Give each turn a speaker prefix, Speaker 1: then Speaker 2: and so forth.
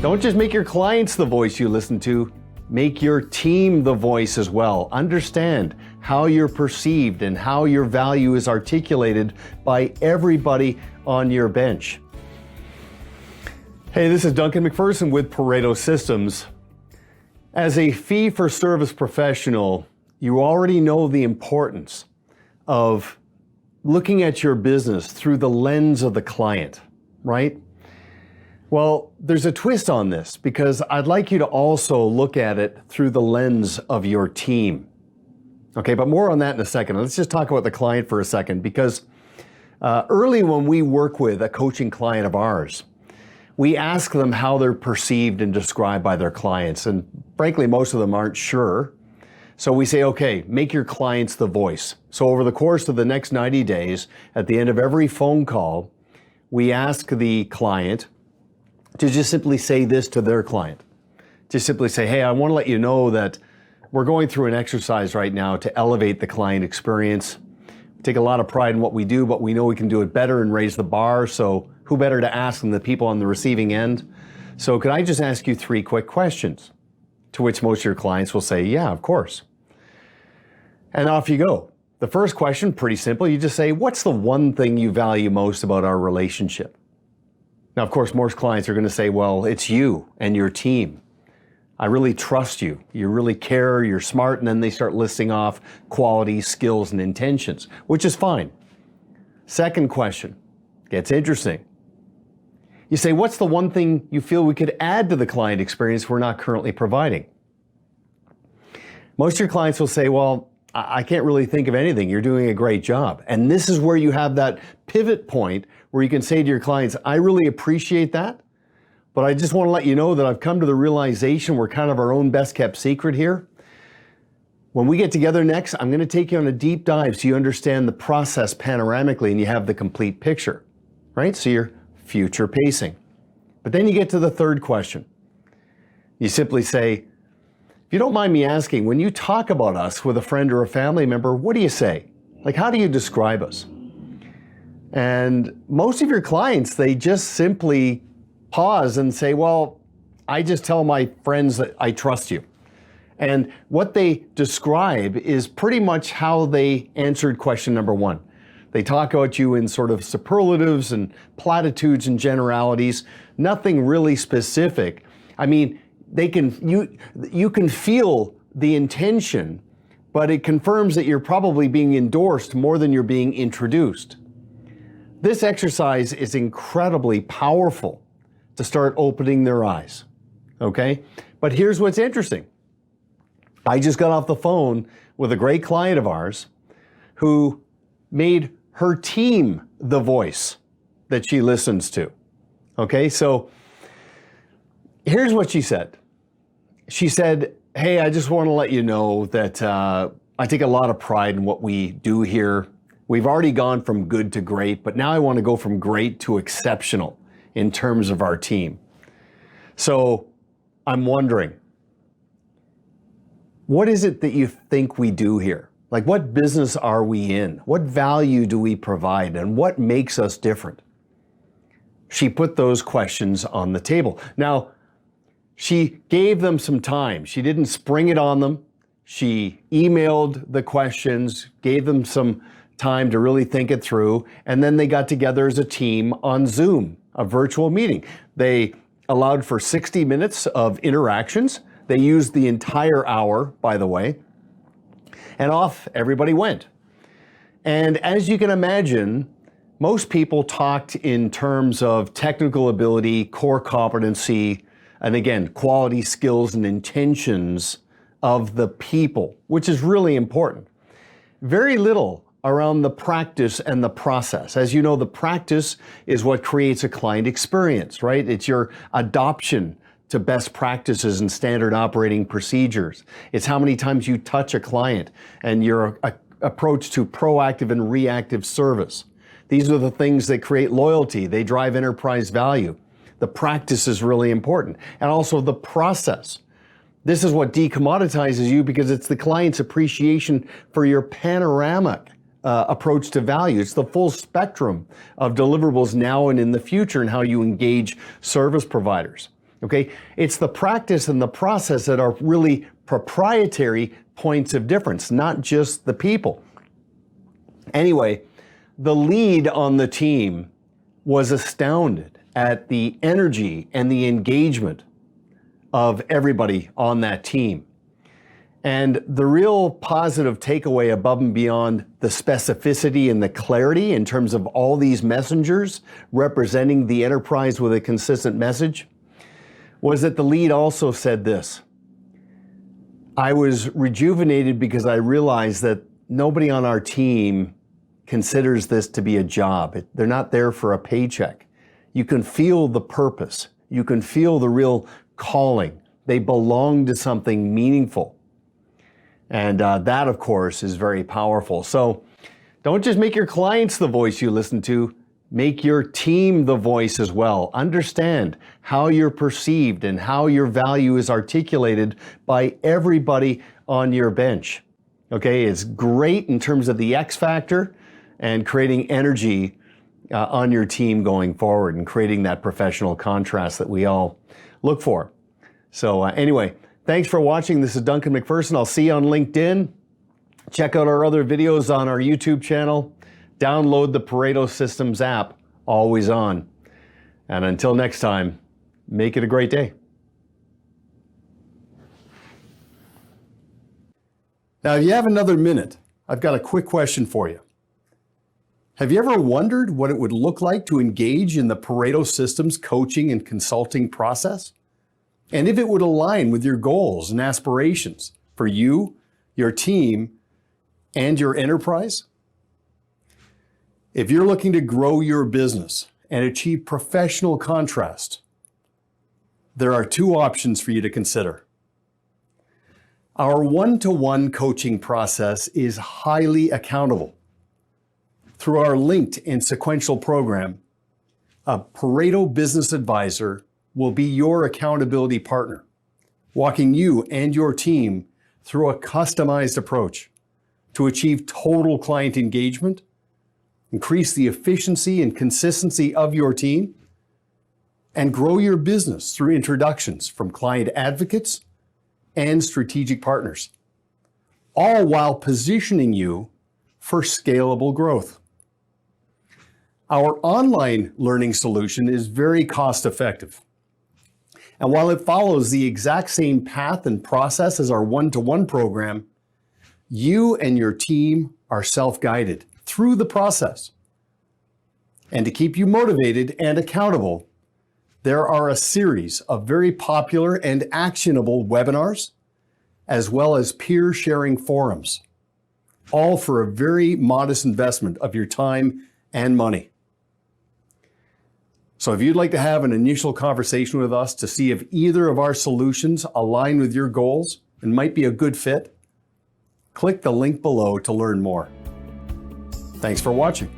Speaker 1: Don't just make your clients the voice you listen to, make your team the voice as well. Understand how you're perceived and how your value is articulated by everybody on your bench. Hey, this is Duncan MacPherson with Pareto Systems. As a fee-for-service professional, you already know the importance of looking at your business through the lens of the client, right? Well, there's a twist on this because I'd like you to also look at it through the lens of your team. Okay, but more on that in a second. Let's just talk about the client for a second because early when we work with a coaching client of ours, we ask them how they're perceived and described by their clients. And frankly, most of them aren't sure. So we say, okay, make your clients the voice. So over the course of the next 90 days, at the end of every phone call, we ask the client to just simply say this to their client. Just simply say, hey, I want to let you know that we're going through an exercise right now to elevate the client experience. We take a lot of pride in what we do, but we know we can do it better and raise the bar. So who better to ask than the people on the receiving end? So could I just ask you 3 quick questions? To which most of your clients will say, yeah, of course. And off you go. The first question, pretty simple. You just say, what's the one thing you value most about our relationship? Now, of course, most clients are going to say, well, it's you and your team. I really trust you. You really care, you're smart, and then they start listing off qualities, skills, and intentions, which is fine. Second question gets interesting. You say, what's the one thing you feel we could add to the client experience we're not currently providing? Most of your clients will say, well, I can't really think of anything. You're doing a great job. And this is where you have that pivot point where you can say to your clients, I really appreciate that, but I just want to let you know that I've come to the realization we're kind of our own best kept secret here. When we get together next, I'm going to take you on a deep dive so you understand the process panoramically and you have the complete picture, right? So you're future pacing. But then you get to the third question. You simply say, if you don't mind me asking, when you talk about us with a friend or a family member, what do you say? Like, how do you describe us? And most of your clients, they just simply pause and say, well, I just tell my friends that I trust you. And what they describe is pretty much how they answered question number 1. They talk about you in sort of superlatives and platitudes and generalities, nothing really specific. I mean, you can feel the intention, but it confirms that you're probably being endorsed more than you're being introduced. This exercise is incredibly powerful to start opening their eyes, okay? But here's what's interesting. I just got off the phone with a great client of ours who made her team the voice that she listens to, okay? So here's what she said. She said, hey, I just want to let you know that I take a lot of pride in what we do here. We've already gone from good to great, but now I want to go from great to exceptional in terms of our team. So I'm wondering, what is it that you think we do here? Like, what business are we in? What value do we provide? And what makes us different? She put those questions on the table. Now, she gave them some time. She didn't spring it on them. She emailed the questions, gave them some time to really think it through, and then they got together as a team on Zoom, a virtual meeting. They allowed for 60 minutes of interactions. They used the entire hour, by the way, and off everybody went. And as you can imagine, most people talked in terms of technical ability, core competency, and again, quality, skills, and intentions of the people, which is really important. Very little around the practice and the process. As you know, the practice is what creates a client experience, right? It's your adoption to best practices and standard operating procedures. It's how many times you touch a client and your approach to proactive and reactive service. These are the things that create loyalty. They drive enterprise value. The practice is really important. And also the process. This is what decommoditizes you because it's the client's appreciation for your panoramic approach to value. It's the full spectrum of deliverables now and in the future and how you engage service providers. Okay, it's the practice and the process that are really proprietary points of difference, not just the people. Anyway, the lead on the team was astounded at the energy and the engagement of everybody on that team. And the real positive takeaway above and beyond the specificity and the clarity in terms of all these messengers representing the enterprise with a consistent message was that the lead also said this: I was rejuvenated because I realized that nobody on our team considers this to be a job. They're not there for a paycheck. You can feel the purpose. You can feel the real calling. They belong to something meaningful. And that, of course, is very powerful. So don't just make your clients the voice you listen to. Make your team the voice as well. Understand how you're perceived and how your value is articulated by everybody on your bench. Okay, it's great in terms of the X factor and creating energy on your team going forward and creating that professional contrast that we all look for. So anyway, thanks for watching. This is Duncan MacPherson. I'll see you on LinkedIn. Check out our other videos on our YouTube channel. Download the Pareto Systems app, always on. And until next time, make it a great day. Now, if you have another minute, I've got a quick question for you. Have you ever wondered what it would look like to engage in the Pareto Systems coaching and consulting process? And if it would align with your goals and aspirations for you, your team, and your enterprise? If you're looking to grow your business and achieve professional contrast, there are two options for you to consider. Our one-to-one coaching process is highly accountable. Through our linked and sequential program, a Pareto business advisor will be your accountability partner, walking you and your team through a customized approach to achieve total client engagement, increase the efficiency and consistency of your team, and grow your business through introductions from client advocates and strategic partners, all while positioning you for scalable growth. Our online learning solution is very cost-effective. And while it follows the exact same path and process as our one-to-one program, you and your team are self-guided through the process. And to keep you motivated and accountable, there are a series of very popular and actionable webinars, as well as peer sharing forums, all for a very modest investment of your time and money. So if you'd like to have an initial conversation with us to see if either of our solutions align with your goals and might be a good fit, click the link below to learn more. Thanks for watching.